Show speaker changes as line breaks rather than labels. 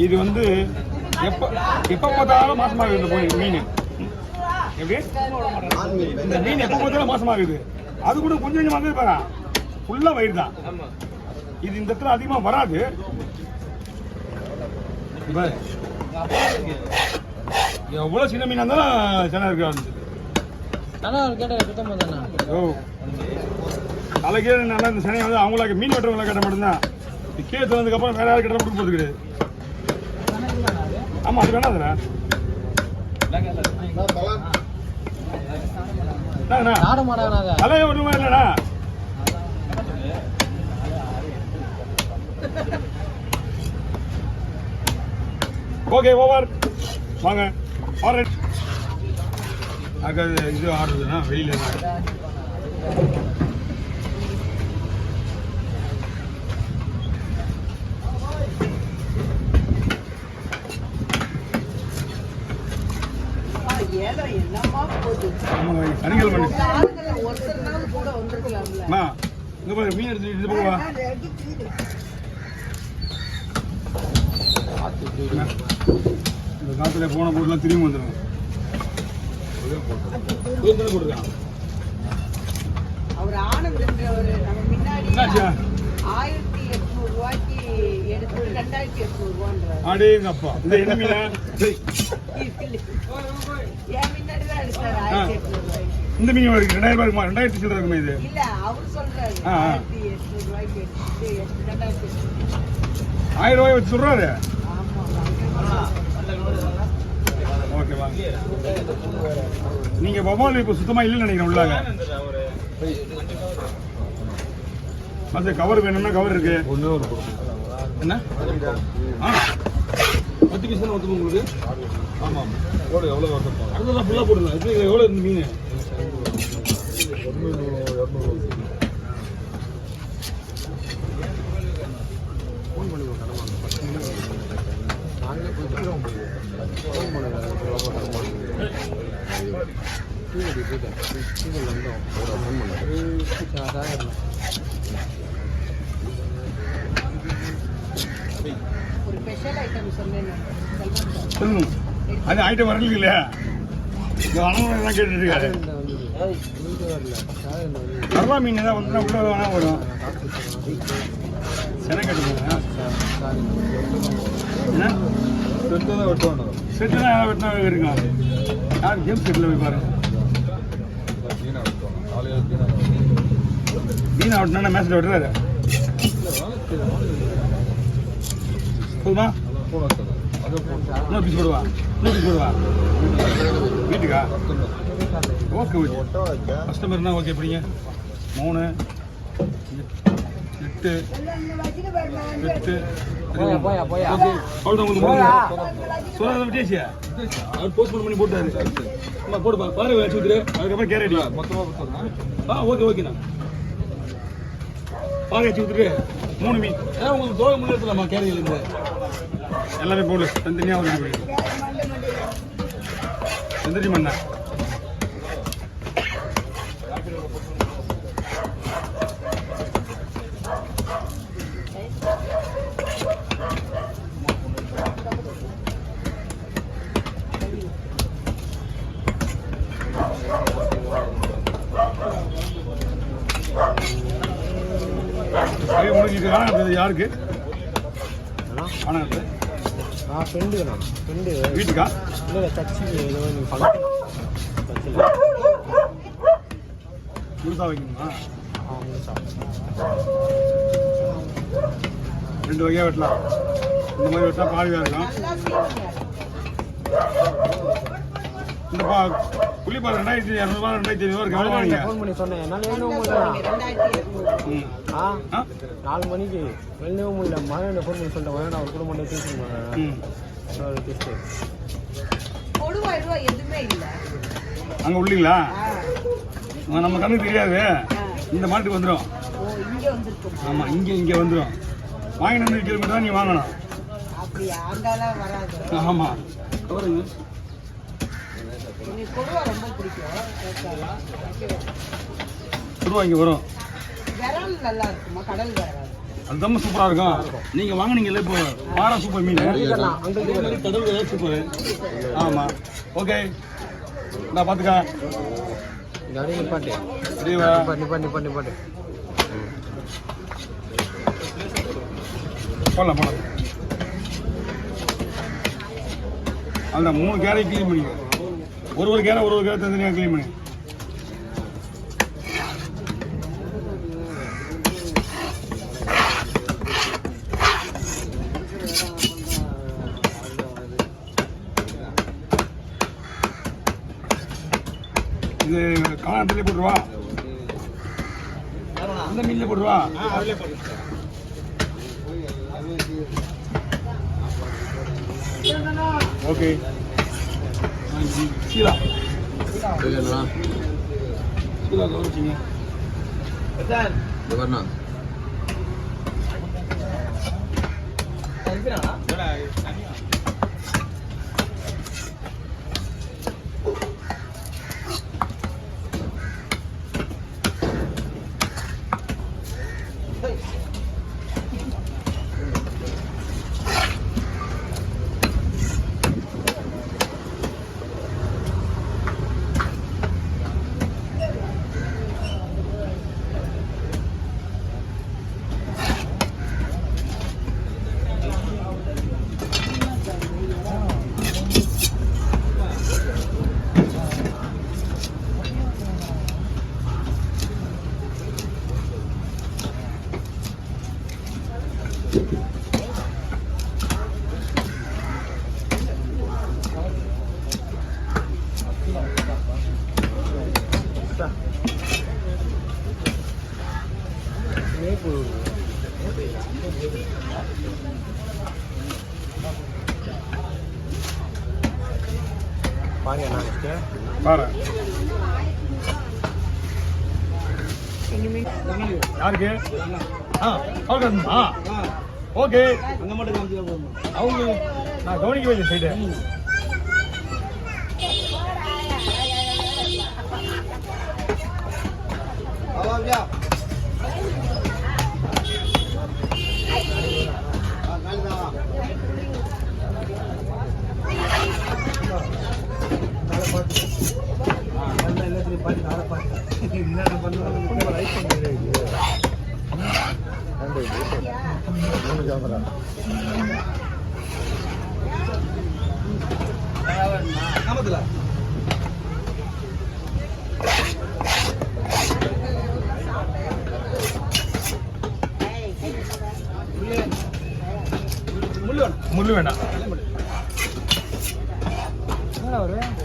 இது வந்து எப்போ பார்த்தாலும் மாசமாகுது இந்த மீன். எப்படி இந்த மீன் எப்போ பார்த்தாலும் மாசமாகுது. அது கூட கொஞ்சம் கொஞ்சம் வந்து பாரு ஃபுல்லாக வயிறு தான். இது இந்த இடத்துல அதிகமாக வராது. எவ்வளோ சின்ன மீனாக இருந்தாலும் சென்னை இருக்கு. ஓ தலைக்கே நல்லா இந்த சனியை வந்து அவங்களுக்கு மீன் வெட்டுறவங்களை கட்ட மட்டும்தான். கீழே வந்ததுக்கப்புறம் வேற யாரும் கட்ட மட்டும் போகிறது கிடையாது. ஆமாம் அது வேணாம் அதில் தலையை ஒன்றுமா இல்லைண்ணா. ஓகே ஓவர் வாங்க. ஆல்ரைட் அங்கே இது ஆடுறதுன்னா வெளியில் சனிகள் பண்ணி இங்கே பாரு மீன் எடுத்து இது போவா. இந்த காலத்துல போன போட்டுலாம் திரும்பி வந்துடும்.
அவர் ஆனந்த்ன்றவர் நம்ம முன்னாடி 1800 ரூபாய்க்கு எடுத்து 2800 ரூபான்றார்.
அடேங்கப்பா இந்த என்ன மீனா?
ஏன் முன்னாடி தான் எடுத்தார் 1800 ரூபாய்க்கு.
இந்த மீன் இருக்கு 2000 ரூபாய் இருக்குமா? 2000 சில்லற இருக்குமா இது?
இல்ல அவர் சொல்றாரு 1800 ரூபாய்க்கு எடுத்து 2800.
1000 ரூபாய் வச்சு சொல்றாரு. ஓகே வாங்க. நீங்க பவால் இப்போ சுத்தமா இல்லைன்னு நினைக்கிறேன் உள்ளாங்க. அந்த கவர் வேணும்னா கவர் இருக்கு. என்ன 10 பீஸ் தானே ஒத்துக்கும் உங்களுக்கு? ஆமாம் போடு. எவ்வளோ அதுதான் ஃபுல்லாக போடுங்க. இது எவ்வளோ இந்த மீன்? 200 ஃபோன் பண்ணி நாங்களே கொடுத்துக்கிறோம். ஃபோன் பண்ணுங்க.
ஒரு ஸ்பெஷல் ஐட்டம் சொல்லுங்க.
அது ஐட்டம் வரல இல்லையா? அனுமதி கேட்டுட்டு இருக்காரு. கரலா மீன் ஏதாவது வந்து உள்ள வேணா வரும். சென்னை கட்டுங்க. என்ன செட்டு தான் வெட்டுவாங்க. செட்டு தான் வெட்டினா இருக்குங்க. யார் கேம் செட்டில் போய் பாருங்க. மீனா வெட்டினா மேட்ச்சில் வெட்டுறாரு. போதுமா? இன்னொரு பீஸ் போடுவா. வீட்டுக்கா? Okay okay. கஸ்டமர்னா ஓகே. எப்படிங்க 3 8 8 அவ்வளோதான் விட்டேச்சியா? அவர் போஸ்ட்போன் பண்ணி போட்டாரு. போட்டு பாரு வச்சு விட்டுரு. அதுக்கப்புறம் கேரட் மொத்தமாக ஓகே ஓகேண்ணா. பாரு வச்சு விட்டுரு. 3 மீன் உங்களுக்கு தோகை முன்னே எடுத்துலாமா? கேரட்லேருந்து எல்லாமே போடு. தனித்தனியாக ஒரு எந்திரி மண்ணா. உனக்கு இது காணாது யாருக்கு? காணாது ஃப்ரெண்டு வீட்டுக்கா? இல்லை தச்சு ஏதோ முழுசா வைக்கணுமா? ரெண்டு வகையாக வெட்டலாம். இந்த மாதிரி வெட்டினா பாதியாக இருக்கும். இந்த புள்ளிப்பாறை 2200 ரூபா 2500 ரூபா
ஃபோன் பண்ணி சொன்னேன். 4 மணிக்கு வெளியவும் முடியல. மழை ஃபோன் பண்ணி சொல்லிட்டேன். அவர் கூட மட்டும் பேசிருக்கேன்.
அங்கே உள்ளீங்களா? நம்ம கண்ணுக்கு தெரியாது. இந்த மாட்டுக்கு வந்துடும். ஆமாம் இங்கே வந்துடும். வாங்கிட்டு வந்து கிலோமீட்டர் தான் நீ வாங்கணும். ஆமாம் கொடுவா இங்கே வரும்.
விரல் நல்லா இருக்குமா கடல் விரல்
அதுதான் சூப்பரா இருக்கும். நீங்க வாங்குனீங்கல்ல இப்போ பாறை சூப்பர் மீன். அதே மாதிரி கடல் விரல் சூப்பர். ஆமா ஓகே நான் பாத்துக்க.
நிப்பாட்டு
சரிவா
நிப்பாட்டு
போடலாம் போடலாம். அந்த 3 கேரை க்ளீன் பண்ணிக்க. ஒரு கேரை தனித்தனியாக க்ளீன் பண்ணி. இது காணத்திலே போட்டுருவா. அந்த மீன்ல போட்டுருவா. ஓகே சீலா கவனிச்சிங்க. பாரு யாருக்கு ஓகே அங்க மட்டும் அவங்க நான் கவனிக்கவே இல்லை சைடு. முள்ளு வேண்டாம்.